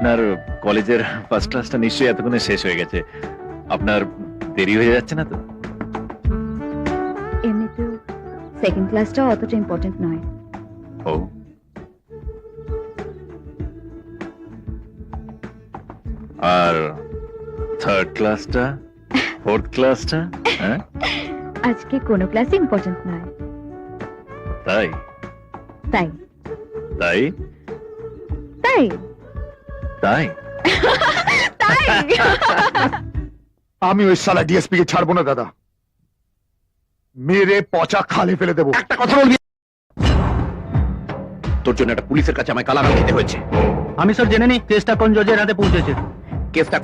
আপনার কলেজের ফার্স্ট ক্লাসটা নিশ্চয়ই এতক্ষণে শেষ হয়ে গেছে। আপনার দেরি হয়ে যাচ্ছে না তো? এমনিতেও সেকেন্ড ক্লাসটা অতটা ইম্পর্টেন্ট নয়। ও, আর থার্ড ক্লাসটা, ফোর্থ ক্লাসটা? হ্যাঁ, আজকে কোনো ক্লাসই ইম্পর্টেন্ট নয়। তাই তাই তাই তাই তাই তাই আমি ওই শালা ডিএসপি কে ছাড়বো না দাদা, মেরে পচা খালে ফেলে দেবো। একটা কথা বলবি? তোর জন্য একটা পুলিশের কাছে আমায় কালাগাল দিতে হয়েছে। আমি স্যার জেনে নি কেসটা কোন জজের হাতে পৌঁছেছে। কেসটা